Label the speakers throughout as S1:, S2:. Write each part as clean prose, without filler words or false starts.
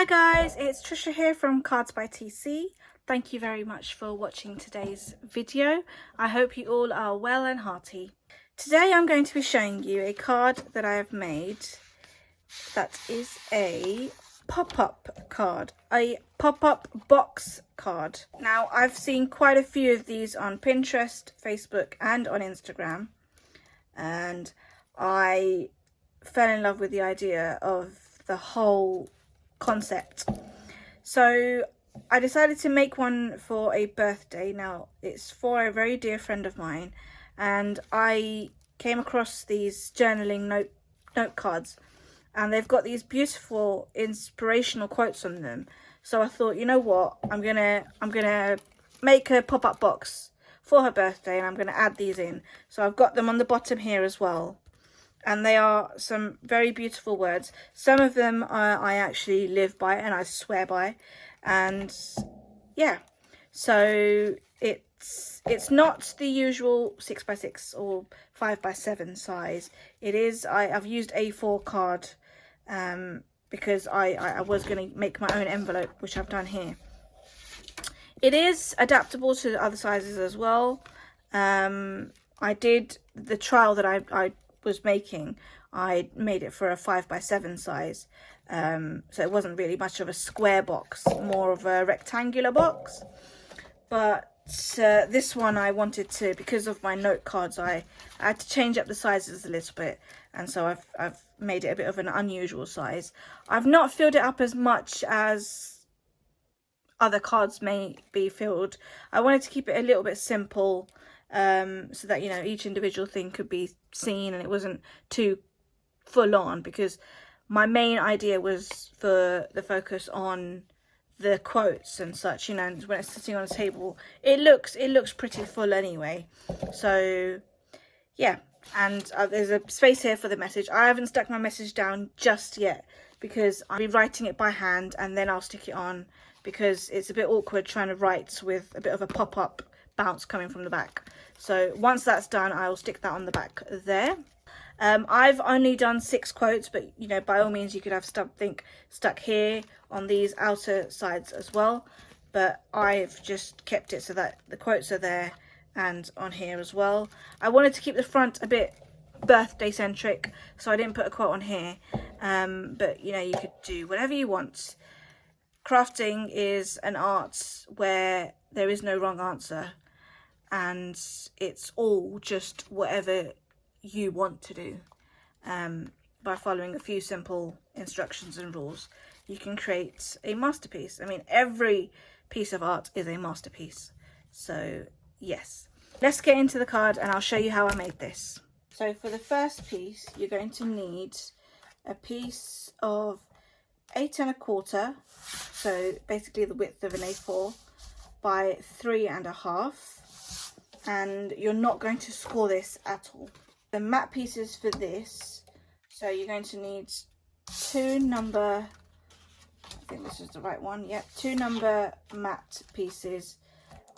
S1: Hi guys, it's Trisha here from Cards by TC. Thank you very much for watching today's video. I hope you all are well and hearty. Today I'm going to be showing you a card that I have made that is a pop-up card, a pop-up box card. Now I've seen quite a few of these on Pinterest, Facebook and on Instagram, and I fell in love with the idea of the whole concept. So I decided to make one for a birthday. Now it's for a very dear friend of mine, and I came across these journaling note cards, and they've got these beautiful inspirational quotes on them. So I thought, you know what, I'm gonna make a pop-up box for her birthday, and I'm gonna add these in. So I've got them on the bottom here as well, and they are some very beautiful words. Some of them I actually live by and I swear by, and yeah, so it's not the usual 6x6 or 5x7 size. It is, I've used A4 card because I was going to make my own envelope, which I've done here. It is adaptable to other sizes as well. I did the trial that I was making, I made it for a 5x7 size, so it wasn't really much of a square box, more of a rectangular box. But this one I wanted to, because of my note cards, I had to change up the sizes a little bit, and so I've made it a bit of an unusual size. I've not filled it up as much as other cards may be filled. I wanted to keep it a little bit simple, so that, you know, each individual thing could be seen and it wasn't too full on, because my main idea was for the focus on the quotes and such, you know, and when it's sitting on a table it looks pretty full anyway. So yeah, and there's a space here for the message. I haven't stuck my message down just yet because I'll be writing it by hand and then I'll stick it on, because it's a bit awkward trying to write with a bit of a pop-up bounce coming from the back. So once that's done, I'll stick that on the back there. I've only done 6 quotes, but you know, by all means you could have something stuck here on these outer sides as well, but I've just kept it so that the quotes are there and on here as well. I wanted to keep the front a bit birthday centric, so I didn't put a quote on here, but you know, you could do whatever you want. Crafting is an art where there is no wrong answer, and it's all just whatever you want to do. By following a few simple instructions and rules, you can create a masterpiece. I mean, every piece of art is a masterpiece. So yes, let's get into the card and I'll show you how I made this. So for the first piece, you're going to need a piece of 8 1/4, so basically the width of an A4, by 3 1/2, and you're not going to score this at all. The matte pieces for this, so you're going to need 2 number, I think this is the right one, yep, 2 number matte pieces.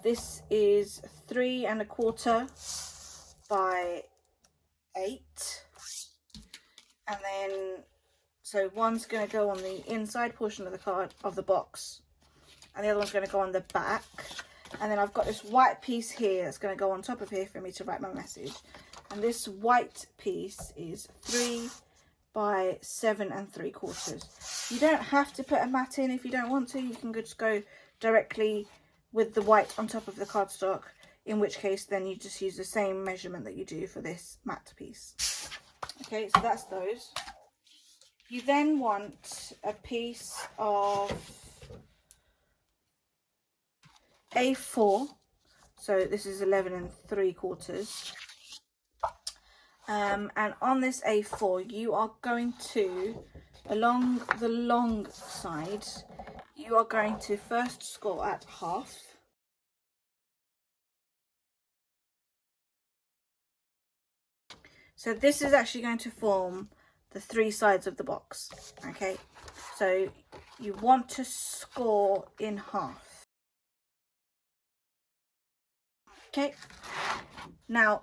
S1: This is 3 1/4 by 8, and then so one's going to go on the inside portion of the card, of the box, and the other one's going to go on the back. And then I've got this white piece here that's going to go on top of here for me to write my message. And this white piece is 3 by 7 3/4. You don't have to put a mat in if you don't want to. You can just go directly with the white on top of the cardstock, in which case then you just use the same measurement that you do for this matte piece. Okay, so that's those. You then want a piece of A4, so this is 11 3/4, and on this A4 you are going to, along the long side, you are going to first score at half, so this is actually going to form the 3 sides of the box. Okay, so you want to score in half. Okay, now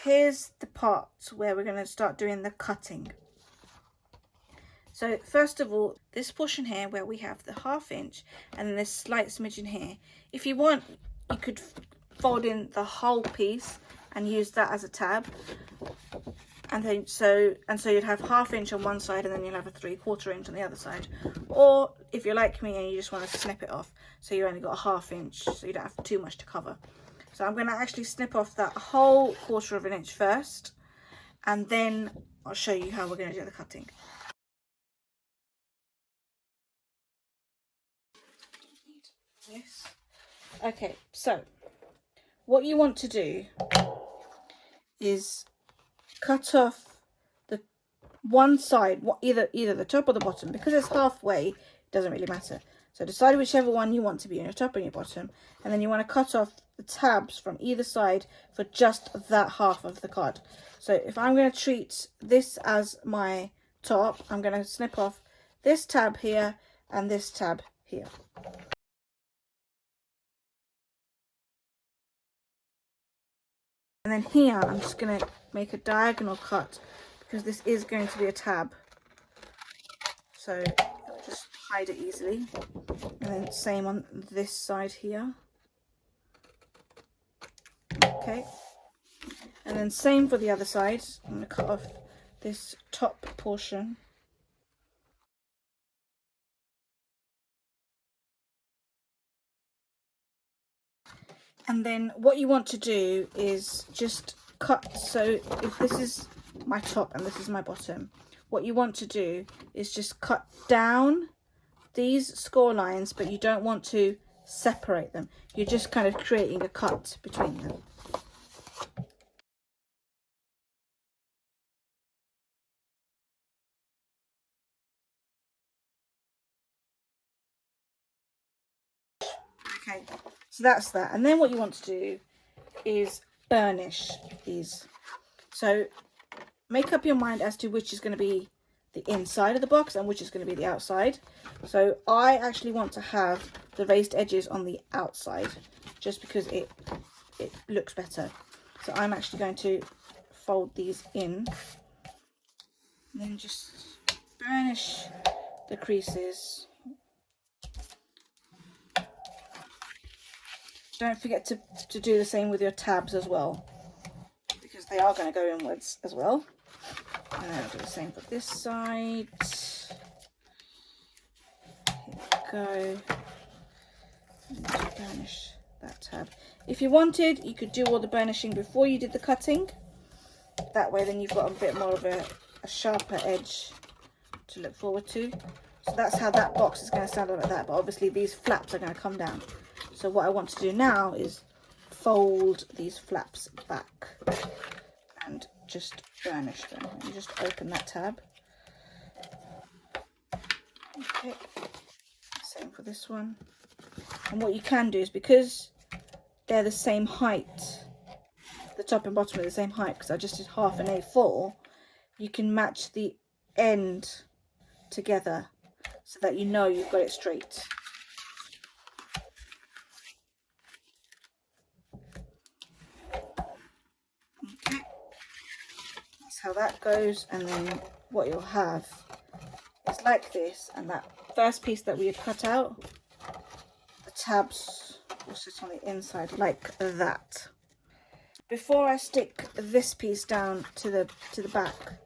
S1: here's the part where we're going to start doing the cutting. So first of all, this portion here where we have the 1/2 inch and then this slight smidgen here, if you want, you could fold in the whole piece and use that as a tab, and then so you'd have 1/2 inch on one side and then you'll have a 3/4 inch on the other side. Or if you're like me and you just want to snip it off, so you only got a 1/2 inch, so you don't have too much to cover. So I'm going to actually snip off that whole 1/4 inch first, and then I'll show you how we're going to do the cutting. This. Okay, so what you want to do is cut off the one side, either the top or the bottom, because it's halfway, it doesn't really matter. So decide whichever one you want to be on your top and your bottom, and then you want to cut off the tabs from either side for just that half of the card. So if I'm going to treat this as my top, I'm going to snip off this tab here and this tab here. And then here, I'm just going to make a diagonal cut because this is going to be a tab. So it'll just hide it easily. And then same on this side here. Okay. And then same for the other side. I'm going to cut off this top portion. And then what you want to do is just cut. So if this is my top and this is my bottom, what you want to do is just cut down these score lines, but you don't want to separate them. You're just kind of creating a cut between them. Okay, so that's that. And then what you want to do is burnish these. So make up your mind as to which is going to be the inside of the box and which is going to be the outside. So I actually want to have the raised edges on the outside just because it looks better. So I'm actually going to fold these in and then just burnish the creases. Don't forget to do the same with your tabs as well, because they are going to go inwards as well. And I'll do the same for this side. Here we go. Burnish that tab. If you wanted, you could do all the burnishing before you did the cutting. That way then you've got a bit more of a sharper edge to look forward to. So that's how that box is going to stand like that, but obviously these flaps are going to come down. So what I want to do now is fold these flaps back and just burnish them. You just open that tab. Okay, same for this one. And what you can do is, because they're the same height, the top and bottom are the same height, because I just did half an A4, you can match the end together so that you know you've got it straight. Okay, that's how that goes. And then what you'll have is like this, and that first piece that we had cut out, the tabs will sit on the inside like that. Before I stick this piece down to the back,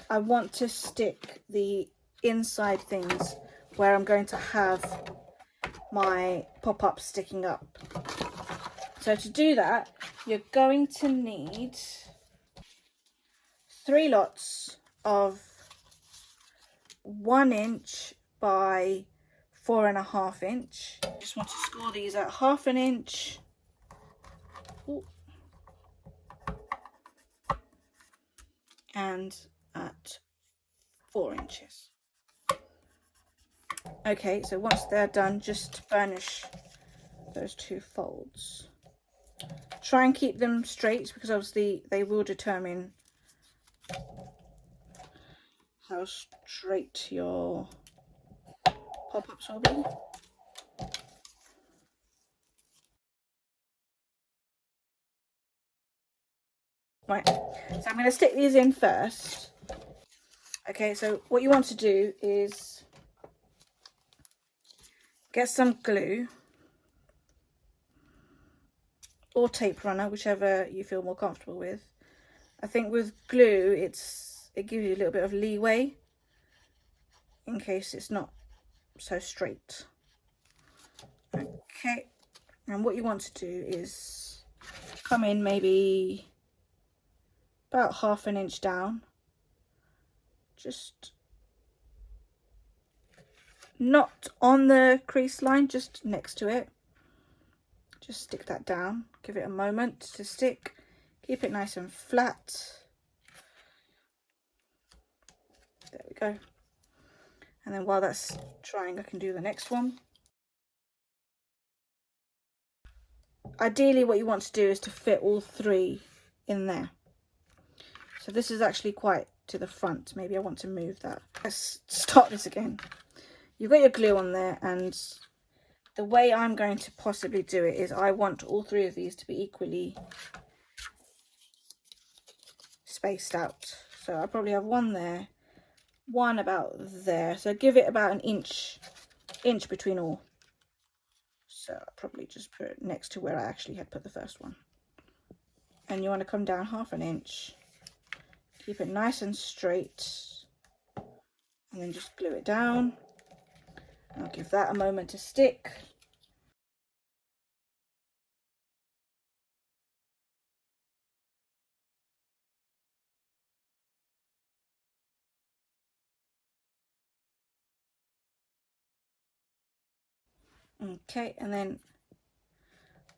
S1: I want to stick the inside things where I'm going to have my pop-up sticking up. So to do that, you're going to need 3 lots of 1 inch by 4.5 inch. Just want to score these at 1/2 inch. Ooh. And at 4 inches. Okay, so once they're done, just burnish those 2 folds. Try and keep them straight, because obviously they will determine how straight your pop-ups will be. Right, so I'm going to stick these in first, Okay, so what you want to do is get some glue or tape runner, whichever you feel more comfortable with. I think with glue, it gives you a little bit of leeway in case it's not so straight. Okay, and what you want to do is come in maybe about 1/2 inch down, just not on the crease line, just next to it. Just stick that down, give it a moment to stick, keep it nice and flat. There we go. And then while that's drying, I can do the next one. Ideally what you want to do is to fit all 3 in there. So this is actually quite to the front. Maybe I want to move that. Let's start this again. You've got your glue on there, and the way I'm going to possibly do it is I want all 3 of these to be equally spaced out. So I probably have one there, one about there. So give it about an inch between all. So I'll probably just put it next to where I actually had put the first one. And you want to come down 1/2 inch. Keep it nice and straight, and then just glue it down. I'll give that a moment to stick. Okay, and then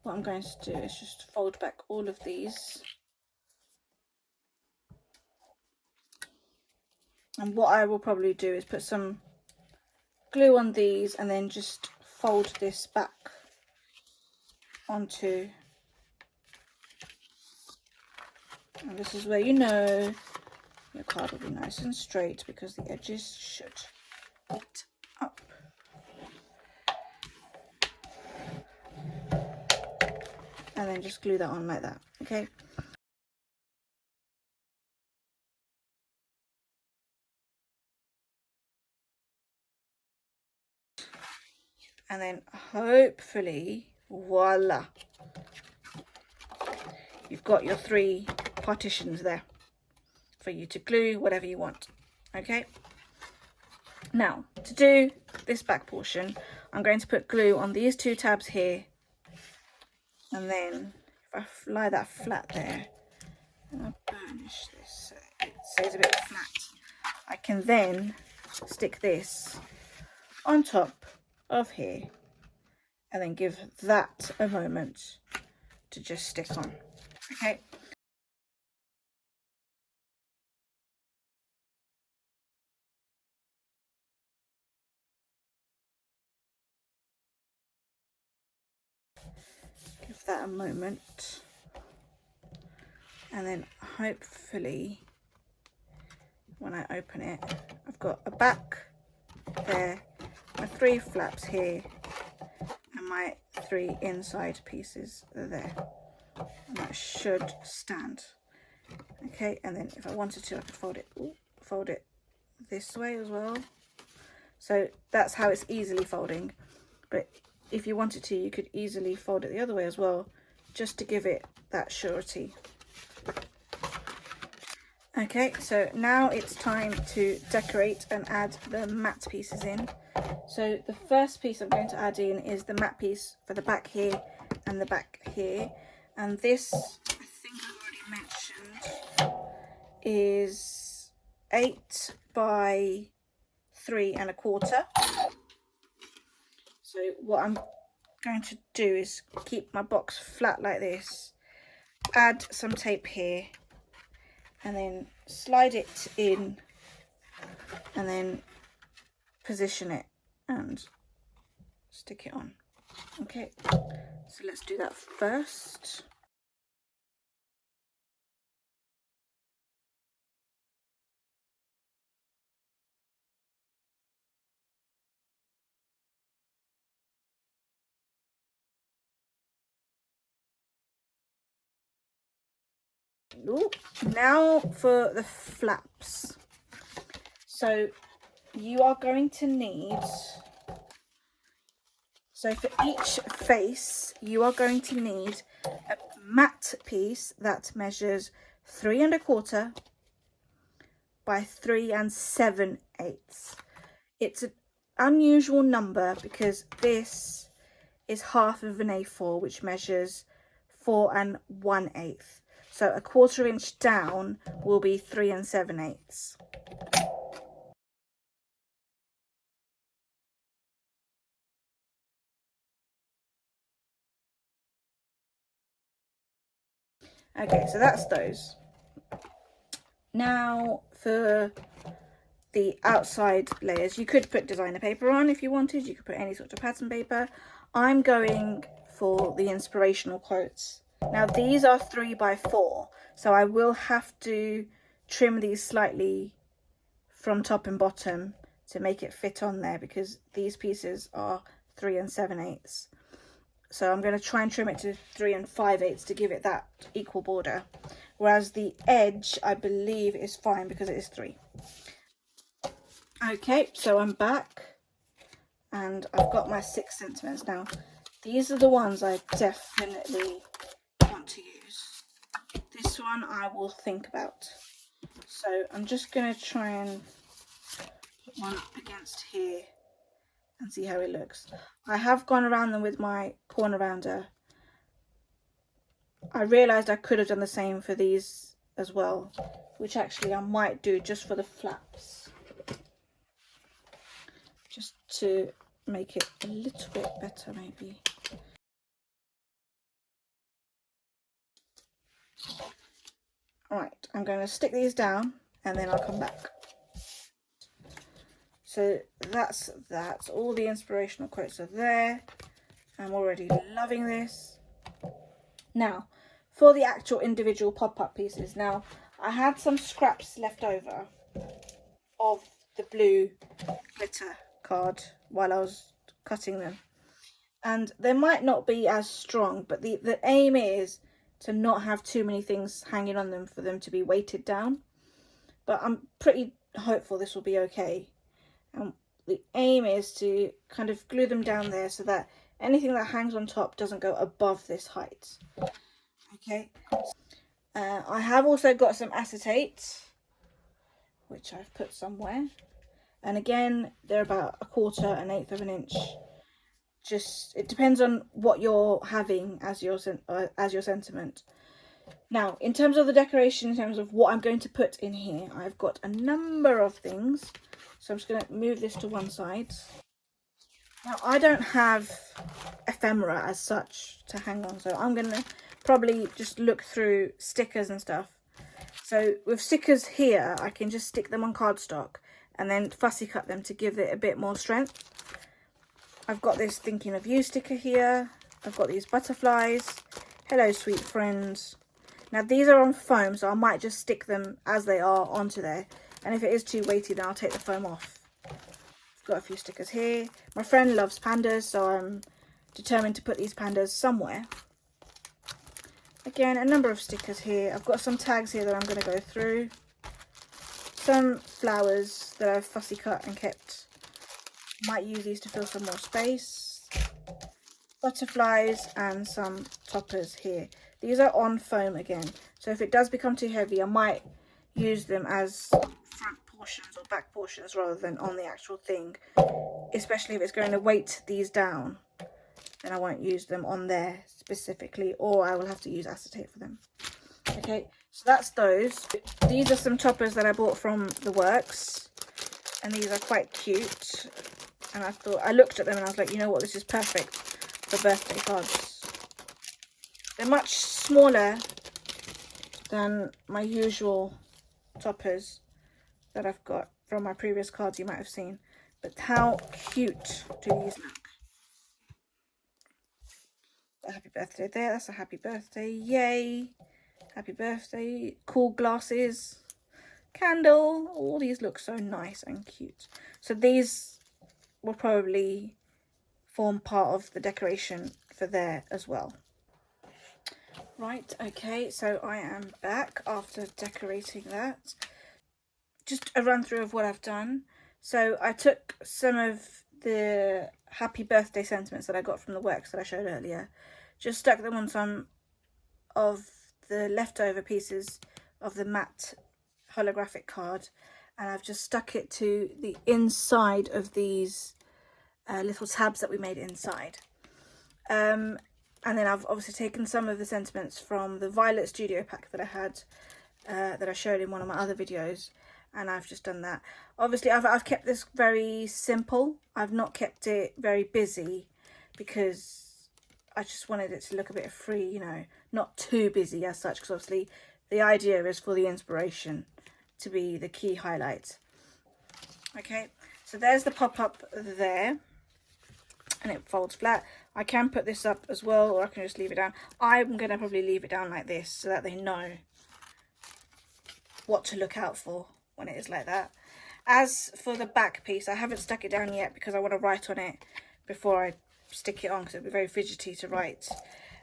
S1: what I'm going to do is just fold back all of these. And what I will probably do is put some glue on these and then just fold this back onto, and this is where you know your card will be nice and straight because the edges should meet up. And then just glue that on like that, okay? And then hopefully, voila, you've got your 3 partitions there for you to glue whatever you want. Okay, now to do this back portion, I'm going to put glue on these 2 tabs here, and then if I lie that flat there and I burnish this so it stays a bit flat, I can then stick this on top of here and then give that a moment to just stick on. Okay, give that a moment, and then hopefully when I open it, I've got a back there, my 3 flaps here, and my 3 inside pieces there, and that should stand. Okay, and then if I wanted to, I could fold it this way as well. So that's how it's easily folding, but if you wanted to, you could easily fold it the other way as well, just to give it that surety. Okay, so now it's time to decorate and add the matte pieces in. So the first piece I'm going to add in is the matte piece for the back here and the back here. And this, I think I've already mentioned, is 8 by 3 1/4. So what I'm going to do is keep my box flat like this, add some tape here, and then slide it in, and then position it and stick it on. Okay, so let's do that first. Ooh. Now for the flaps. So you are going to need, so for each face, you are going to need a matte piece that measures 3 1/4 by 3 7/8. It's an unusual number because this is half of an A4, which measures 4 1/8. So a 1/4 inch down will be 3 7/8. Okay, so that's those. Now for the outside layers, you could put designer paper on if you wanted. You could put any sort of pattern paper. I'm going for the inspirational quotes. Now these are 3 by 4, so I will have to trim these slightly from top and bottom to make it fit on there, because these pieces are 3 7/8. So I'm going to try and trim it to 3 5/8 to give it that equal border, whereas the edge I believe is fine because it is 3. Okay, so I'm back and I've got my 6 centimeters now. These are the ones I definitely want to use. This one I will think about. So I'm just going to try and put one up against here and see how it looks. I have gone around them with my corner rounder. I realised I could have done the same for these as well, which actually I might do just for the flaps, just to make it a little bit better maybe. Alright, I'm going to stick these down and then I'll come back. So that's that. All the inspirational quotes are there. I'm already loving this. Now, for the actual individual pop-up pieces. Now, I had some scraps left over of the blue glitter card while I was cutting them. And they might not be as strong, but the aim is to not have too many things hanging on them for them to be weighted down. But I'm pretty hopeful this will be okay. And the aim is to kind of glue them down there so that anything that hangs on top doesn't go above this height. Okay. I have also got some acetate, which I've put somewhere. And again, they're about 1/4, 1/8 of an inch. Just, it depends on what you're having as your sentiment. Now, in terms of the decoration, in terms of what I'm going to put in here, I've got a number of things. So I'm just going to move this to one side. Now, I don't have ephemera as such to hang on, so I'm going to probably just look through stickers and stuff. So with stickers here, I can just stick them on cardstock and then fussy cut them to give it a bit more strength. I've got this thinking of you sticker here. I've got these butterflies. Hello, sweet friends. Now these are on foam, so I might just stick them as they are onto there. And if it is too weighty, then I'll take the foam off. I've got a few stickers here. My friend loves pandas, so I'm determined to put these pandas somewhere. Again, a number of stickers here. I've got some tags here that I'm going to go through. Some flowers that I've fussy cut and kept. Might use these to fill some more space. Butterflies and some toppers here. These are on foam again, so if it does become too heavy, I might use them as front portions or back portions rather than on the actual thing, especially if it's going to weight these down. Then I won't use them on there specifically, or I will have to use acetate for them. Okay, so that's those. These are some toppers that I bought from the works, and these are quite cute. And I thought, I looked at them and I was like, you know what, this is perfect for birthday cards. They're much smaller than my usual toppers that I've got from my previous cards you might have seen. But how cute do these look? A happy birthday there, that's a happy birthday, yay. Happy birthday, cool glasses, candle, all these look so nice and cute. So these will probably form part of the decoration for there as well. Right, okay, so I am back after decorating that. just a run through of what I've done. So I took some of the happy birthday sentiments that I got from the works that I showed earlier, just stuck them on some of the leftover pieces of the matte holographic card, and I've just stuck it to the inside of these little tabs that we made inside. And then I've obviously taken some of the sentiments from the Violet Studio pack that I had, that I showed in one of my other videos, and I've just done that. Obviously I've kept this very simple. I've not kept it very busy because I just wanted it to look a bit free, you know, not too busy as such, because obviously the idea is for the inspiration to be the key highlight. Okay, so there's the pop-up there, and it folds flat. I can put this up as well, or I can just leave it down. I'm going to probably leave it down like this so that they know what to look out for when it is like that. As for the back piece, I haven't stuck it down yet because I want to write on it before I stick it on, because it'll be very fidgety to write.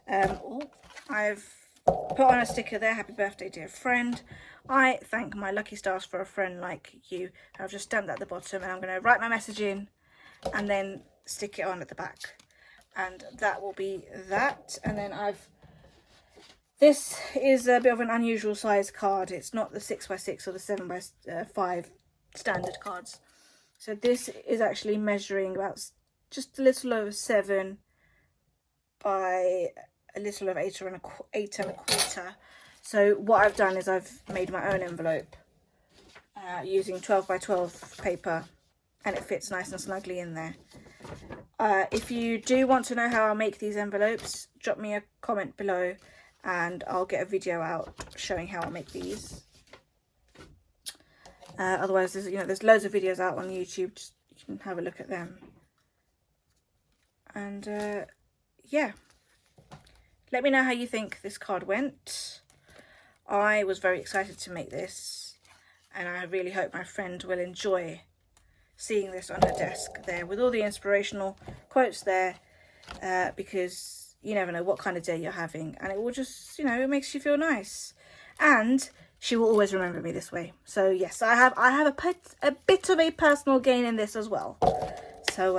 S1: I've put on a sticker there, happy birthday dear friend. I thank my lucky stars for a friend like you. I've just stamped at the bottom, and I'm going to write my message in and then stick it on at the back, and that will be that. And then this is a bit of an unusual size card. It's not the 6x6 or the 7x5 standard cards. So this is actually measuring about just a little over 7 by a little over 8 and a quarter. So what I've done is I've made my own envelope using 12x12 paper, and it fits nice and snugly in there. If you do want to know how I make these envelopes, drop me a comment below and I'll get a video out showing how I make these. Otherwise, there's loads of videos out on YouTube. Just, you can have a look at them. And yeah, let me know how you think this card went. I was very excited to make this, and I really hope my friend will enjoy seeing this on her desk there with all the inspirational quotes there, because you never know what kind of day you're having, and it will just, it makes you feel nice, and she will always remember me this way. So yes, I have a bit of a personal gain in this as well. So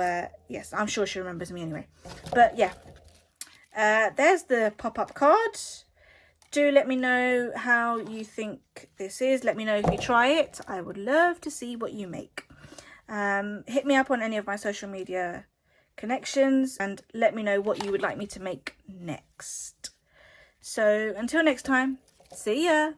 S1: yes, I'm sure she remembers me anyway. But yeah, there's the pop-up card. Do let me know how you think this is. Let me know if you try it. I would love to see what you make. Hit me up on any of my social media connections and let me know what you would like me to make next. So until next time, see ya.